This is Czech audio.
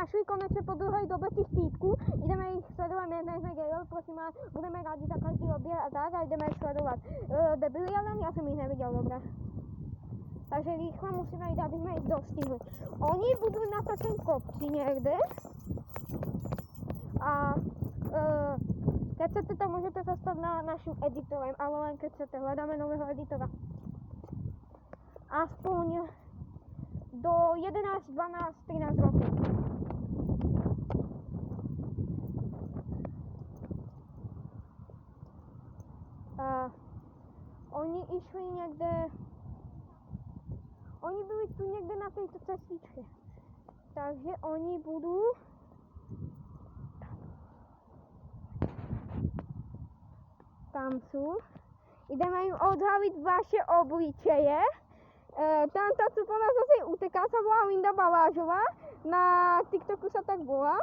našli konečně po dlouhé době těch týpků, jdeme jich sledovat, my jsme gejl, prosím vás, budeme rádi za každý oběd a tak a jdeme je sledovat. Debili, ale já jsem jich neviděl, dobré. Takže rychle musíme jít, aby jsme jich dostihli. Oni budou na takovém kopci někde a keď chcete, to můžete zastat na naším editorem, ale len keď chcete, hledáme nového editora. Aspoň do 11, 12, 13 roků. Oni išli někde, oni byli tu někde na této cestičce, takže oni budou tam jsou. Jdeme jim odhalit vaše obličeje. Tam ta, co po nás zase uteká, sa volá Linda Balážová. Na TikToku sa tak volá.